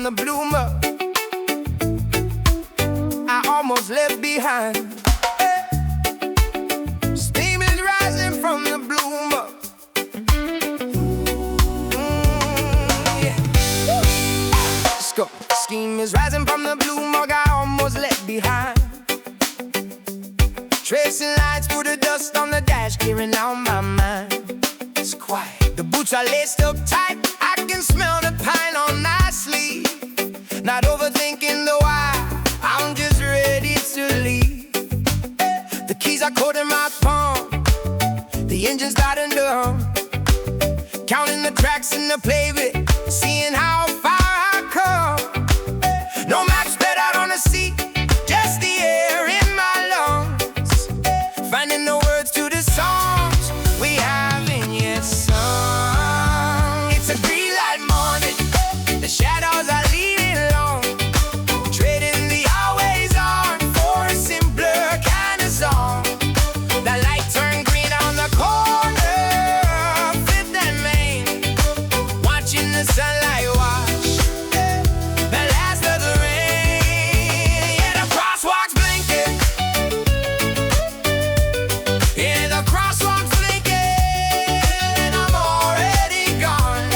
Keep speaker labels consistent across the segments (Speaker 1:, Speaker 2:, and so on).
Speaker 1: from the bloomer I almost left behind. Steam is rising from the bloomer. Yeah. Let's go. Steam is rising from the bloomer I almost left behind. Tracing lines through the dust on the dash, clearing out my mind. It's quiet. The boots are laced up tight. I can smell the pine on my sleeve. Not overthinking the why, I'm just ready to leave. The keys are cold in my palm, the engine's starting to hum. Counting the tracks in the playbook, seeing how far I come. No maps spread out on the seat, just the air in my lungs. Finding the words to the songs we haven't yet sung. It's a green light morning, the shadows are leaving long. Trading the always on for a simpler kind of song. The light turned green on the corner of Fifth and Main. Watching the sunlight wash the last of the rain. Yeah, the crosswalk's blinking. Yeah, the crosswalk's blinking. I'm already gone.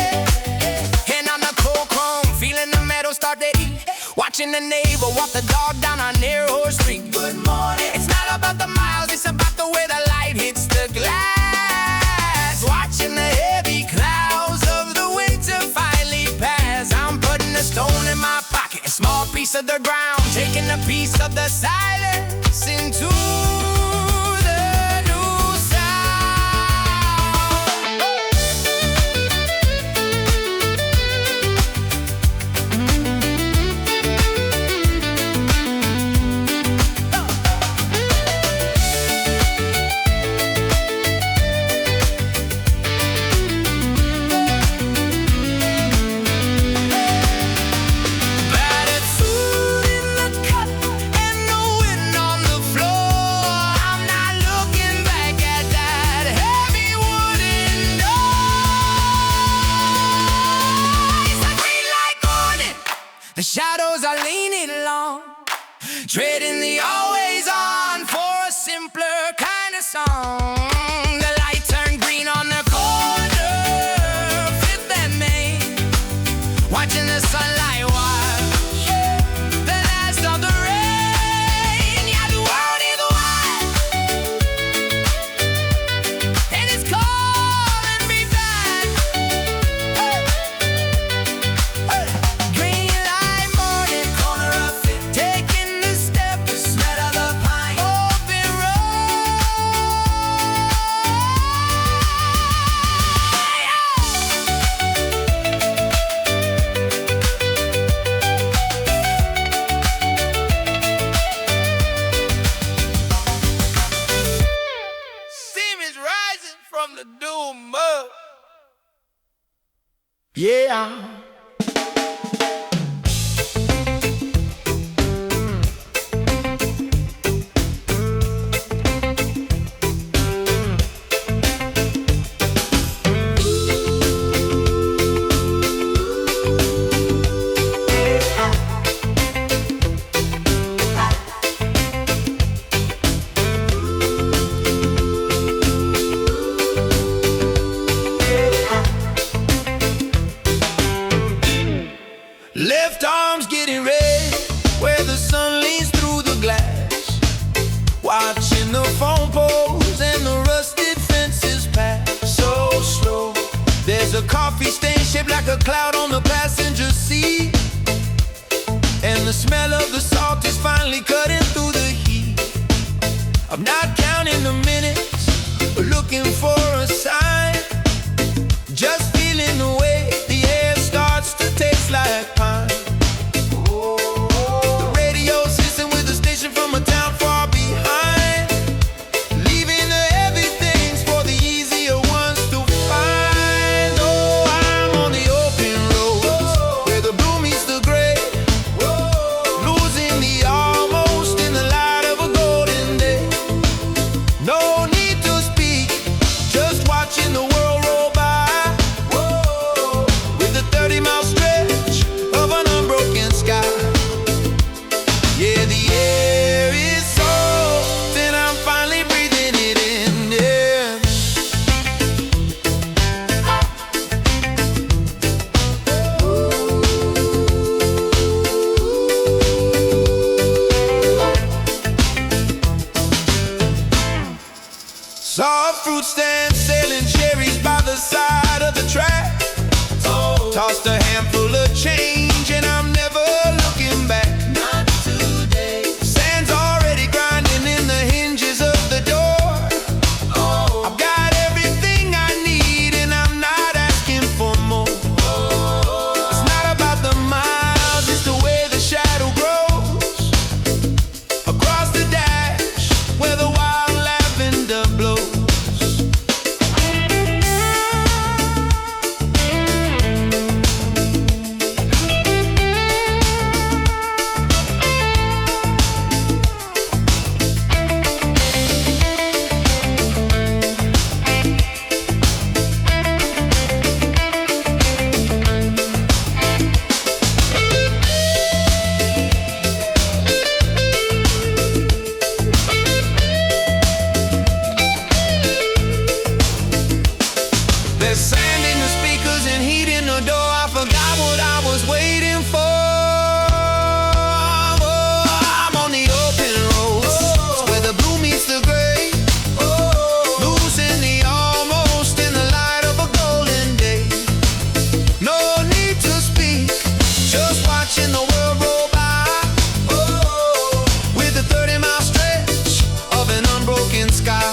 Speaker 1: And on the cold chrome, feeling the metal start to eat. Watching the neighbor walk the dog down a narrow street. Good morning. It's not about the miles, it's about the way the light hits the glass. Watching the heavy clouds of the winter finally pass. I'm putting a stone in my pocket, a small piece of the ground, taking a piece of the silence into the new sound. Attitude in the cut and the wind on the floor. I'm not looking back at that heavy wooden door. It's a green light morning, the shadows are leaning long. Trading the always on for a simpler kind of song. The light turned green on the corner of Fifth and Main. Watching the sunlight wash the last of the rain. Yeah, the world is wide and it's calling me back. Green light morning, corner of Fifth, taking the step, the smell of the pine, open road. Steam is rising from the doom mud. Yeah. Left arm's getting red where the sun leans through the glass. Watching the phone poles and the rusted fences pass so slow. There's a coffee stain shaped like a cloud on the passenger seat, and the smell of the salt is finally cutting through the heat. I'm not counting the minutes, looking for a sign. Just feeling the way the air starts to taste like pine. The radio system with a station from a town far behind, leaving the heavy things for the easier ones to find. Oh, I'm on the open roads where the blue meets the gray, losing the almost in the light of a golden day. No need to speak, just watching the world roll by, with a 30-mile stretch of an unbroken Saw a fruit stand selling cherries by the side of the track. Tossed a handful of change and I'm never looking back. Not today. Sand's already grinding in the hinges of the door. I've got everything I need and I'm not asking for more. It's not about the miles, it's the way the shadow grows across the dash where the wild lavender blows. There's sand in the speakers and heat in the door. I forgot what I was waiting for. I'm on the open road, where the blue meets the gray. Losing the almost in the light of a golden day. No need to speak, just watching the world roll by. With a 30-mile stretch of an unbroken sky.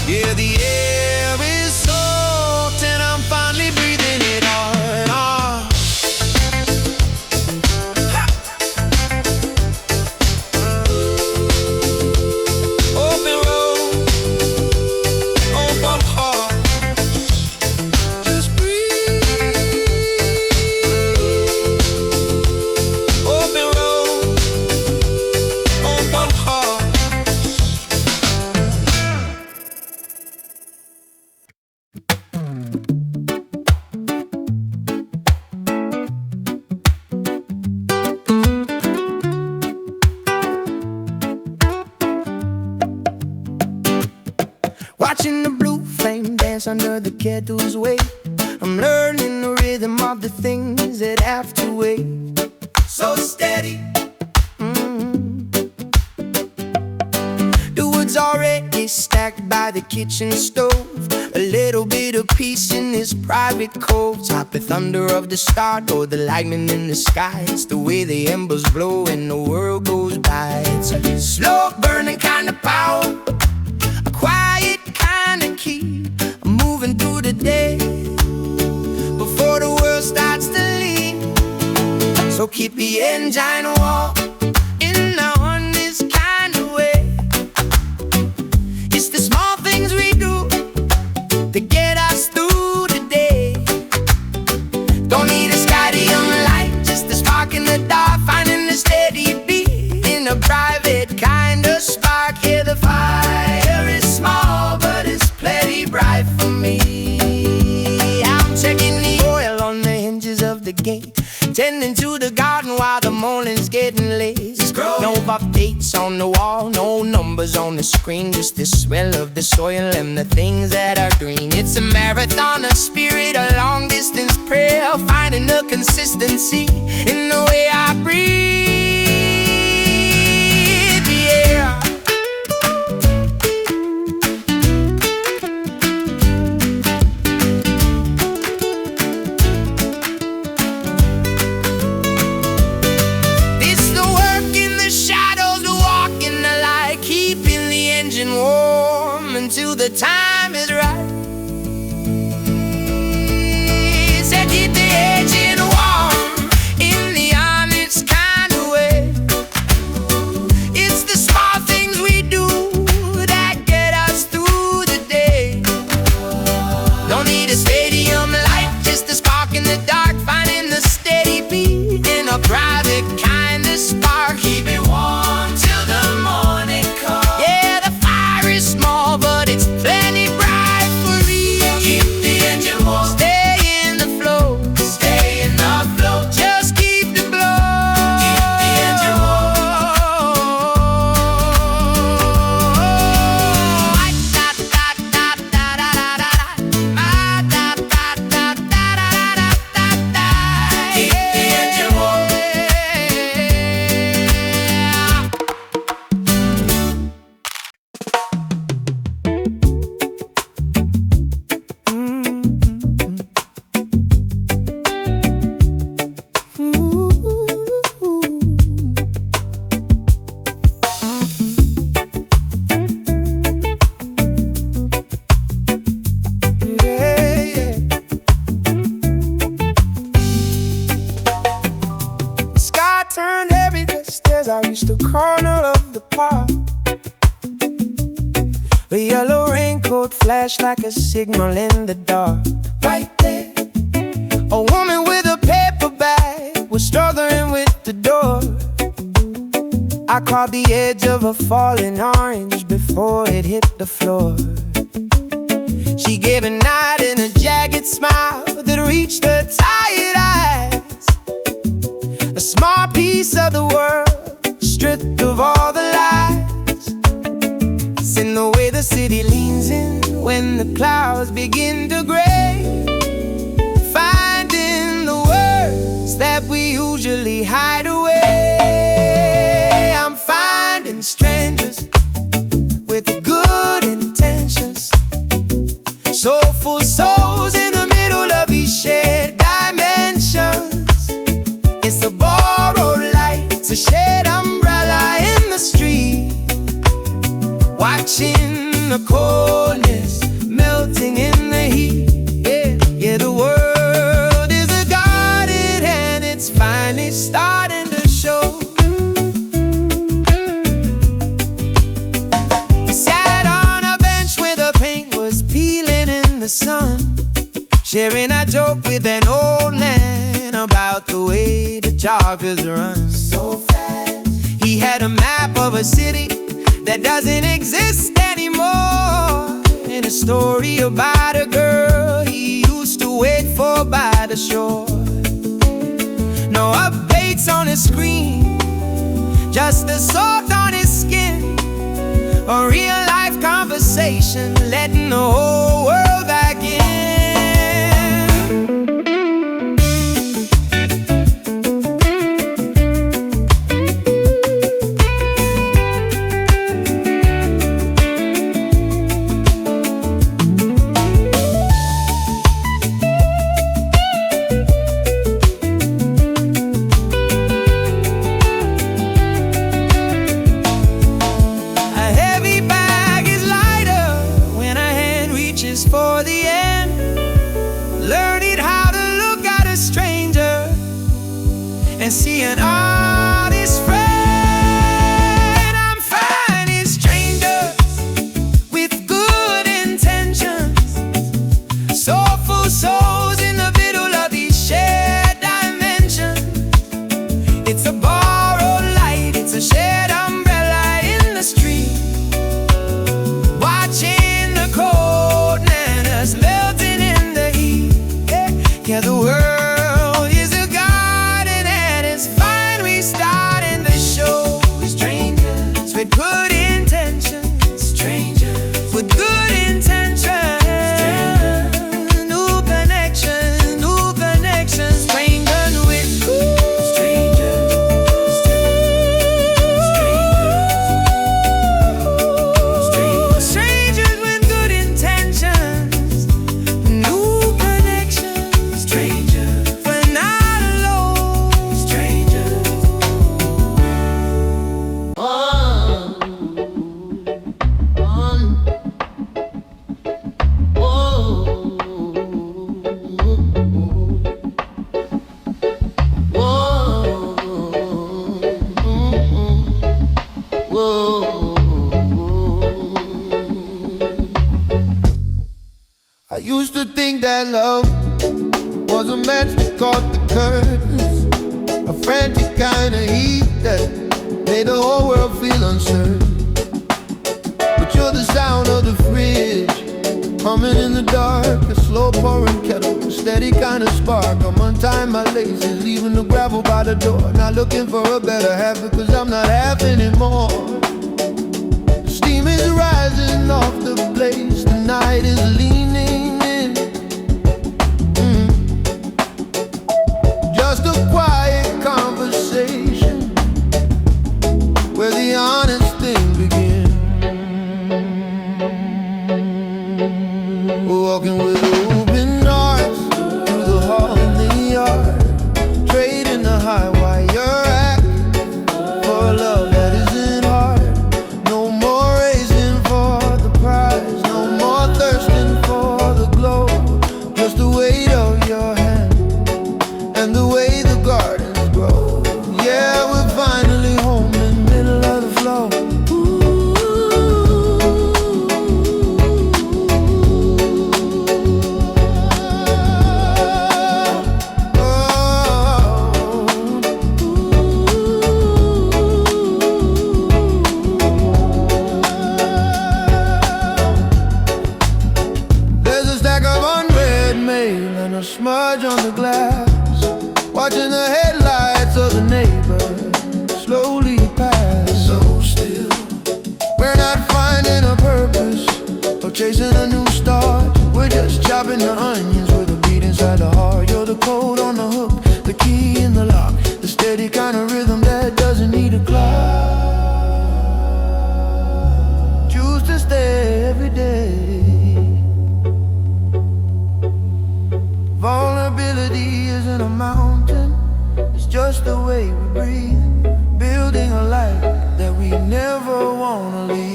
Speaker 1: Yeah, the air is salt and I'm finally breathing it on. Open road, open heart. Just breathe. Open road, open heart. Watching the blue flame dance under the kettle's weight. I'm learning the rhythm of the things that have to wait. So steady. The wood's already stacked by the kitchen stove. A little bit of peace in this private cove. Top the thunder of the start or the lightning in the sky. It's the way the embers blow and the world goes by. It's a slow burning kind of power, a quiet kind of key. I'm moving through the day before the world starts to lean. So keep the engine warm in the honest kind of way. It's the small things we do to get us through the day. Don't need a skydium light, just a spark in the dark. Finding the steady beat in a private kind of spark. Here the fire is small, but it's plenty bright for me. I'm checking the oil on the hinges of the gate, tending to the garden while the morning's getting late. No updates on the wall, no numbers on the screen, just the swell of the soil and the things that are green. It's a marathon of spirit, a long distance prayer, finding the consistency in the way I breathe. Yeah. It's the work in the shadows, the walk in the light, keeping the engine warm until the time is right. Said keep the engine warm in the honest kind of way. It's the small things we do that get us through the day. Don't need a stadium light, just a spark in the dark. Finding the steady beat in a private kind of spark. Keep it warm till the morning comes. Yeah, the fire is small, but it's plenty bright for me. Keep the engine warm. Stay in the flow. Stay in the flow. Just keep the blow. Keep the engine warm. Keep the engine warm. A yellow raincoat flashed like a signal in the dark. Right there, a woman with a paper bag was struggling with the door. I caught the edge of a falling orange before it hit the floor. She gave a nod and a jagged smile that reached her tired eyes. A small piece of the world, stripped of all the lies. It's in the way the city leans in when the clouds begin to gray, finding the words that we usually hide away. I'm finding strangers with good intentions, soulful souls in the middle of these shared dimensions. It's a borrowed light, it's a shared umbrella in the street, watching the coldness melting in the heat. Yeah, yeah, the world is a garden and it's finally starting to show. We sat on a bench where the paint was peeling in the sun, sharing a joke with an old man about the way the joggers run so fast. He had a map of a city that doesn't exist anymore, and a story about a girl he used to wait for by the shore. No updates on his screen, just the salt on his skin, a real life conversation letting the whole world back in. For the end, learning how to look at a stranger and see an artist friend. I'm finding strangers with good intentions, soulful souls in the middle of these shared dimensions. It's a borrowed light, it's a shared umbrella in the street, watching the cold melting in the heat. Yeah, the world is a garden and it's finally starting to show. Strangers with good intentions, strangers with good intentions, new connections, strangers with strangers, strangers with good intentions.
Speaker 2: I used to think that love was a match that caught the curtains, a frantic kind of heat that made the whole world feel uncertain. But you're the sound of the fridge, humming in the dark, a slow pouring kettle, a steady kind of spark. I'm untying my laces, leaving the gravel by the door, not looking for a better half because I'm not half anymore. Steam is rising off the blaze, the night is leaning in. Just a quiet conversation where the honest thing begins. Walking with open arms through the hall in the yard, trading the high wire act for a love that isn't hard. chopping the onions with a beat inside the heart. You're the code on the hook, the key in the lock, the steady kind of rhythm that doesn't need a clock. Choose to stay every day. Vulnerability isn't a mountain, it's just the way we breathe. Building a life that we never wanna leave.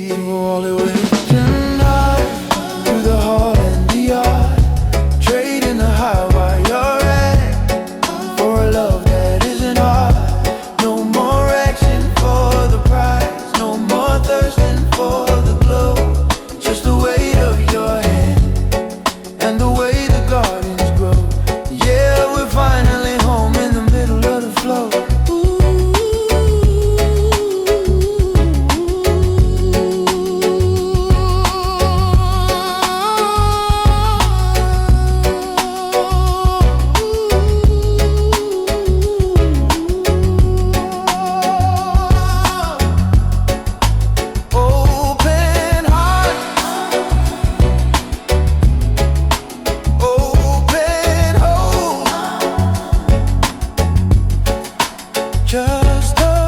Speaker 2: So all the way tonight, through the heart and the art, trading the high while you're at, for a love that isn't hard. No more action for the prize, no more thirsting for the glow. Just the weight of your hand and the way the gardens grow. Yeah, we're finally home in the middle of the flow. Open heart, open hope, just us.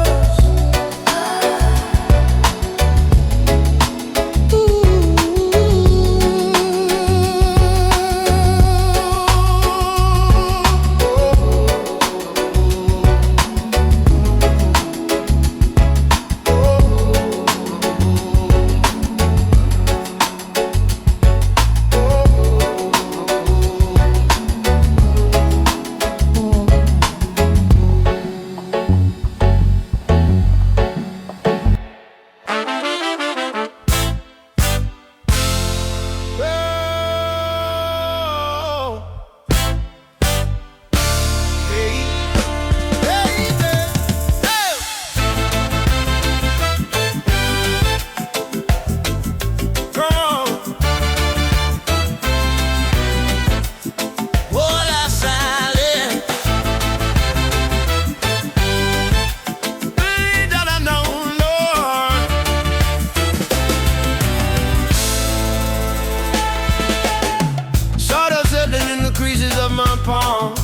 Speaker 2: Sawdust settling in the creases of my palms.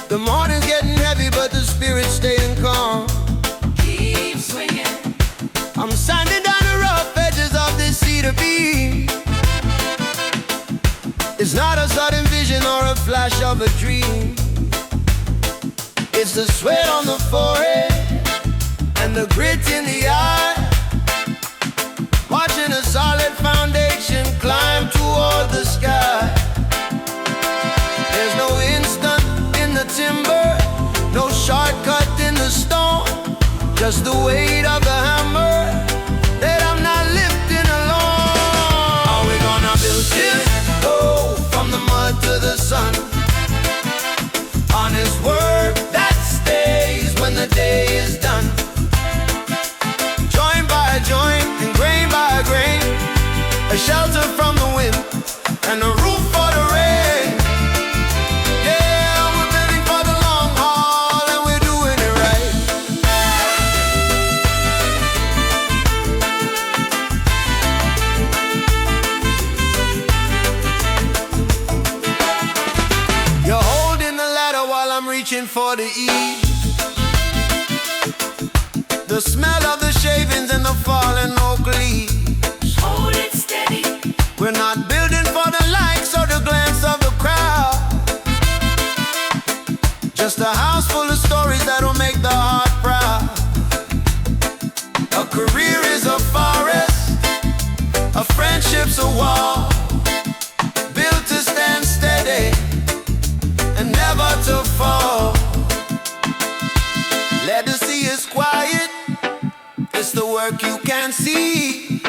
Speaker 2: The morning's getting heavy, but the spirit's staying calm.
Speaker 1: Keep swinging.
Speaker 2: I'm sanding down the rough edges of this cedar beam. It's not a sudden vision or a flash of a dream. It's the sweat on the forehead and the grit in the eye. Watching a solid foundation climb toward the sky. There's no instant in the timber, no shortcut in the stone. Just the weight of the hammer that I'm not lifting alone. Are we gonna build this? Oh, from the mud to the sun. Honest work that stays when the day is done. Joint by joint and grain by grain, a shelter from the wind and a roof for the rain. Yeah, we're building for the long haul and we're doing it right. You're holding the ladder while I'm reaching for the ease. The smell of the shavings and the fallen oak leaves.
Speaker 1: Hold it steady.
Speaker 2: We're not building for the likes or the glance of the crowd. Just a house full of stories that'll make the heart proud. A career is a forest, a friendship's a wall, built to stand steady and never to fall. Let the sea is quiet, it's the work you can see.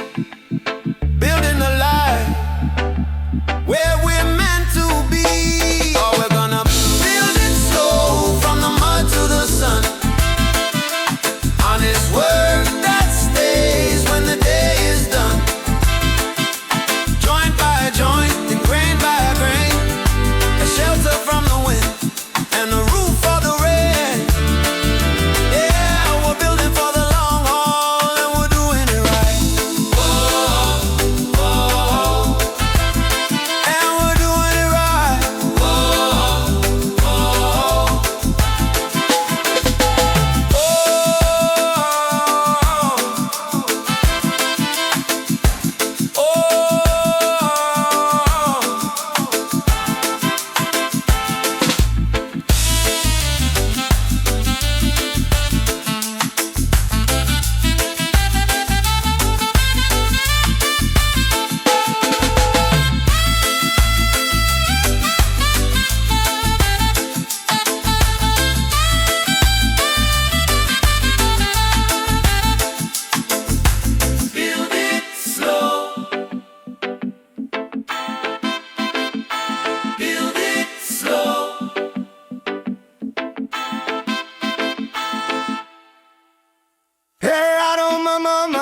Speaker 2: Building a life where we're meant to be. Oh, we're gonna build it slow from the mud to the sun. Honest work that stays when the day is done. Joint by joint and grain by grain, a shelter from the wind and a roof for the rain. Yeah, we're building for the long haul and we're doing it right. Oh,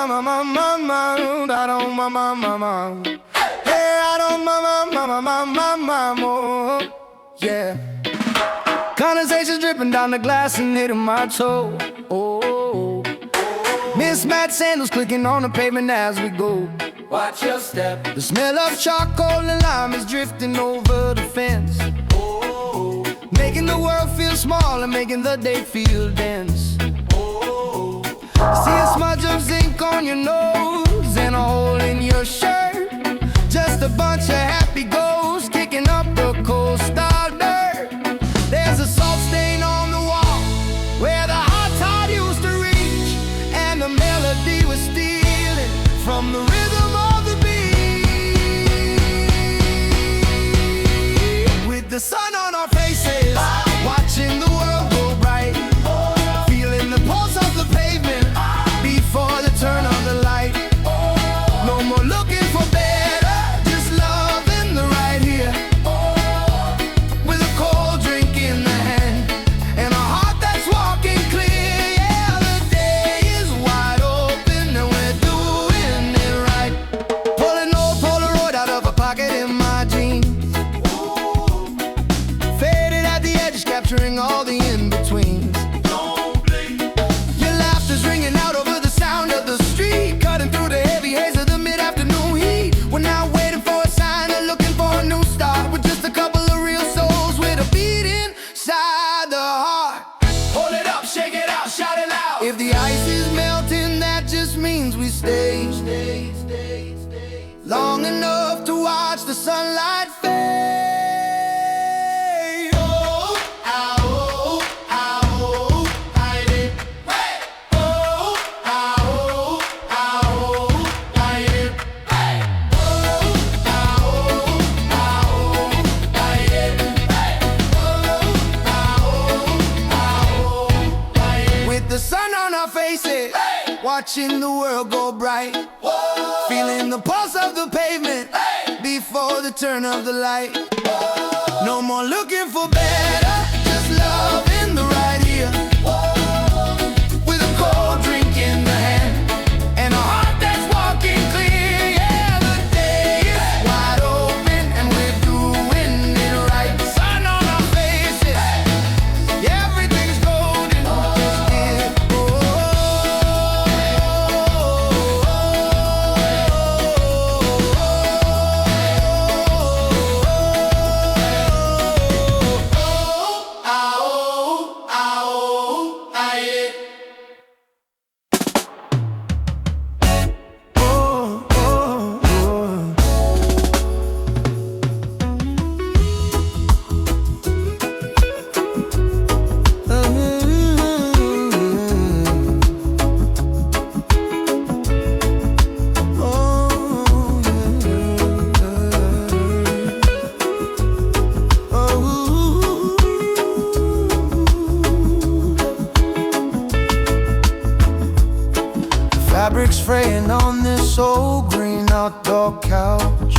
Speaker 1: I don't mama. Hey, I don't mama, yeah. Conversations dripping down the glass and hitting my toe. Oh, mismatched sandals clicking on the pavement as we go. Watch your step. The smell of charcoal and lime is drifting over the fence. Oh, making the world feel small and making the day feel dense. Oh, see a smudge of zinc on your nose and a hole in your shirt. Just a bunch of happy ghosts kicking up the coastal dirt. There's a salt stain on the wall where the hot tide used to reach, and the melody was stealing from the rhythm of the beat. With the sun on our faces, watching the world go bright, feeling the pulse of the pavement before the turn of the light. No more looking for better, just loving the right here. With a cold drink in the hand and a heart that's walking clear. Yeah, the day is wide open and we're doing it right. Pulling old Polaroid out of a pocket in my jeans, faded at the edges, capturing all the in-betweens. Your laughter's ringing out over the sound of the street, cutting through the heavy haze of the mid-afternoon heat. We're not waiting for a sign or looking for a new start. We're just a couple of real souls with a beat inside the heart. Hold it up, shake it out, shout it loud. If the ice is melting, that just means we stay long enough to watch the sunlight fade. Oh, ow, ow, I did. Oh, ow, ow, I did. Oh, ow, ow, I did. With the sun on our faces, watching the world go bright, feeling the pulse of the pavement before the turn of the light. No more looking for better, just loving the right here. With a cold drink in the hand and a heart that's walking clear. Yeah, the day is wide open and we're doing it right. Sun on our faces, everything's golden. Just here. Fabrics fraying on this old green outdoor couch.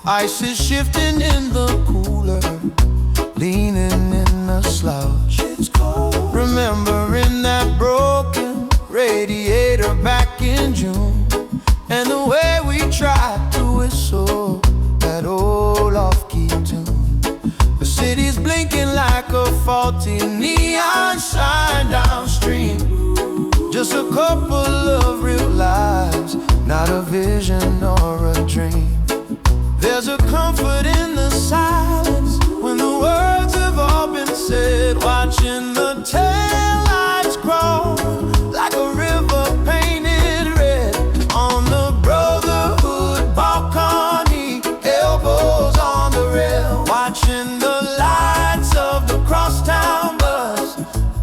Speaker 1: Ice is shifting in the cooler, leaning in a slouch. It's cold. Remembering that broken radiator back in June, and the way we tried to whistle that old off-key tune. The city's blinking like a faulty neon sign downstream. Just a couple of real lives, not a vision or a dream. There's a comfort in the silence when the words have all been said. Watching the taillights grow like a river painted red on the Brotherhood Balcony, elbows on the rail. Watching the lights of the crosstown bus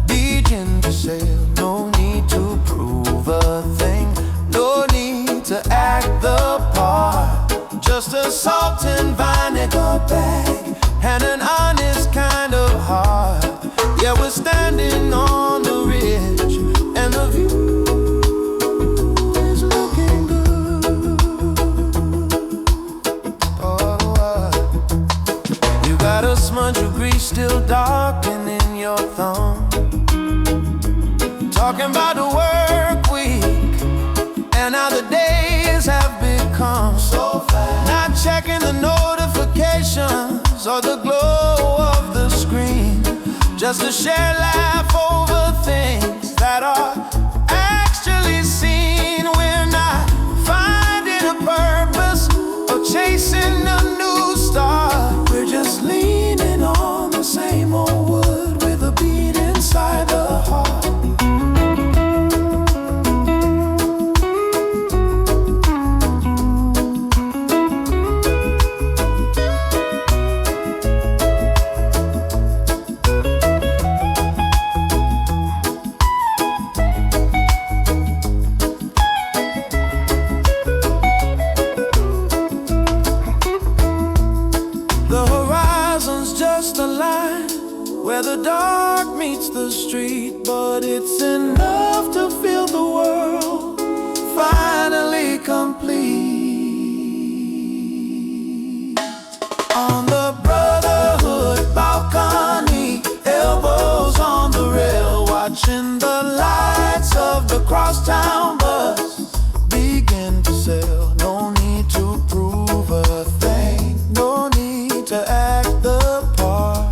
Speaker 1: begin to sail. No need to prove a thing, no need to act the part. Just a salt and vinegar bag and an honest kind of heart. Yeah, we're standing on the ridge and the view is looking good. Oh, you got a smudge of grease still darkening your thumb, talking about the work week
Speaker 2: And now the days have become so fast, not checking the notifications or the glow of the screen, just to share, laugh over things that are actually seen. We're not finding a purpose or chasing a new star. We're just leaning on the same old wood with a beat inside the heart. Where the dark meets the street, but it's enough to feel the world finally complete. On the Brotherhood Balcony, elbows on the rail, watching the lights of the crosstown bus begin to sail. No need to prove a thing, no need to act the part.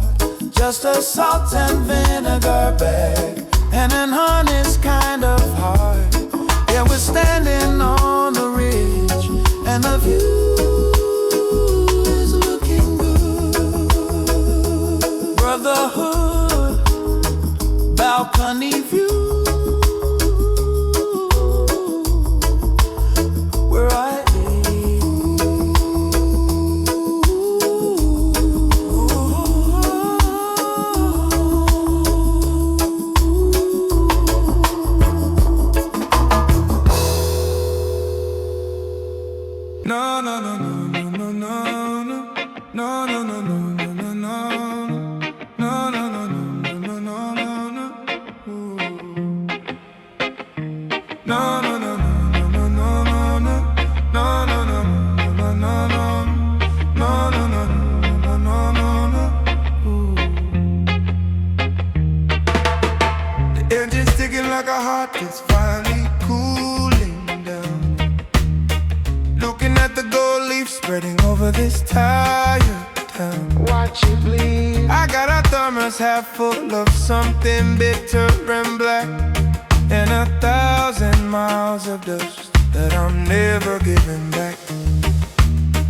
Speaker 2: Just a salt and vinegar bag and an honest kind of heart. Yeah, we're standing on the ridge and the view is looking good. Brotherhood balcony view. Where I like a heart that's finally cooling down. Looking at the gold leaf spreading over this tired town. Watch it bleed. I got a thermos half full of something bitter and black, and 1,000 miles of dust that I'm never giving back.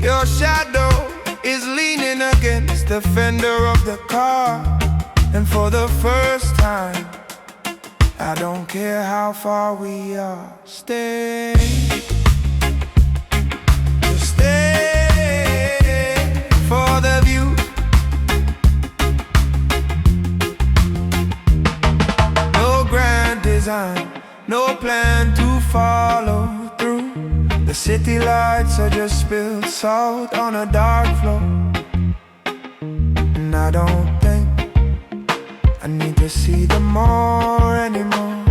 Speaker 2: Your shadow is leaning against the fender of the car, and for the first time I don't care how far we are. Stay, just stay for the view. No grand design, no plan to follow through. The city lights are just spilled salt on a dark floor, and I don't think I need to see them more anymore.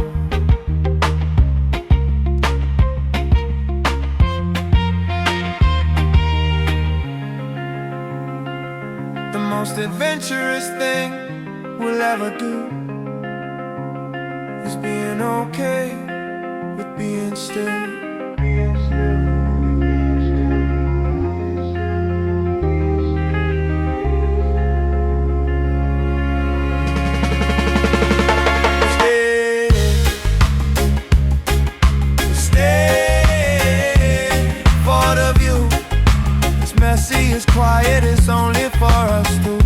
Speaker 2: The most adventurous thing we'll ever do is being okay with being still. It's quiet, it's only for us two.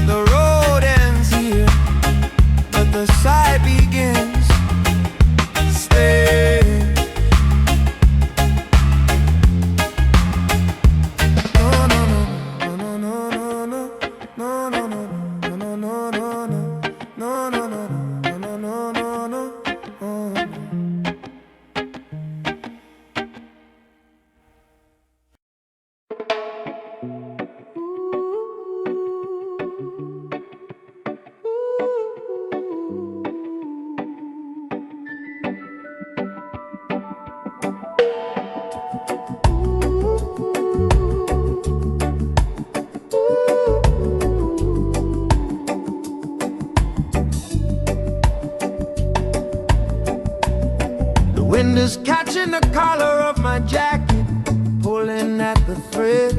Speaker 2: The road ends here, but the sight begins. Stay Wind is catching the collar of my jacket, pulling at the thread.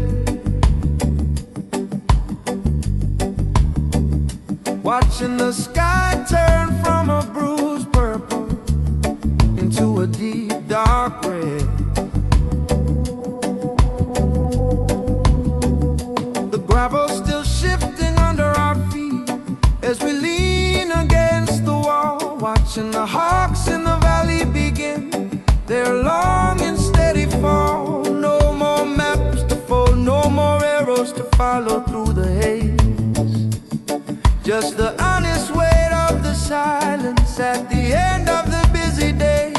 Speaker 2: Watching the sky turn from a bruised purple into a deep dark red. The gravel's still shifting under our feet as we lean against the wall, watching the hawks in the valley begin their long and steady fall. No more maps to fold, no more arrows to follow through the haze. Just the honest weight of the silence at the end of the busy days.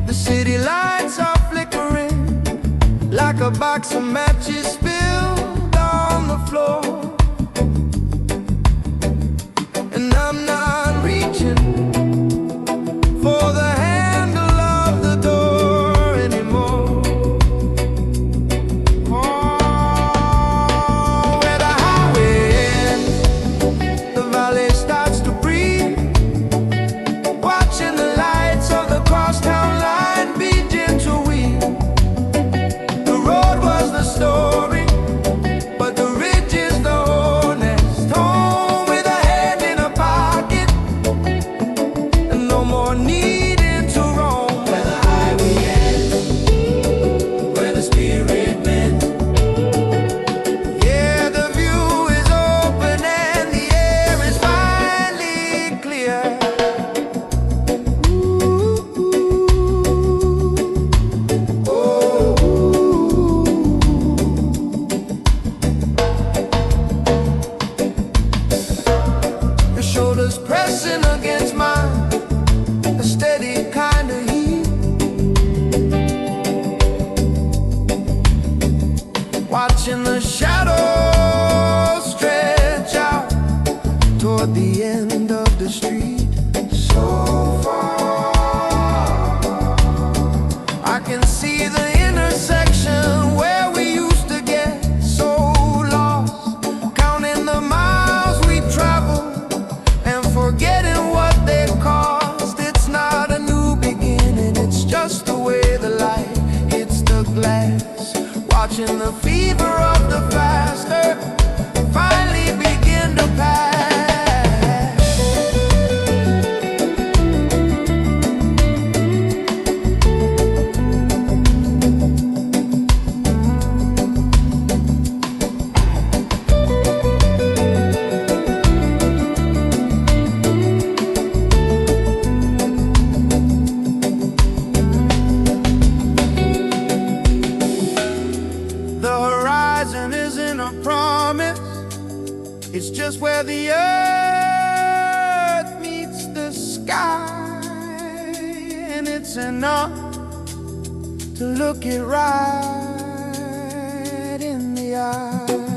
Speaker 2: The city lights are flickering like a box of matches spilled on the floor. And I'm not reaching for the handle of the door anymore. Oh, where the highway ends, the valley starts to breathe. Watching the lights of the crosstown line begin to weave. The road was the story, but the ridge is the honest home, with a hand in a pocket and no more needing to roam. Where the highway ends, where the spirit met. Yeah, the view is open and the air is finally clear. Your shoulders pressing against mine, a steady kind of heat. Watching the shadows stretch out toward the end of the street. So far, I can see the intersection where we used to get so lost, counting the miles we traveled and forgetting what they cost. It's not a new beginning, it's just the way the light hits the glass. Watching the fever of the faster finally begin to pass. The horizon isn't a promise, it's just where the earth meets the sky. And it's enough to look it right in the eye.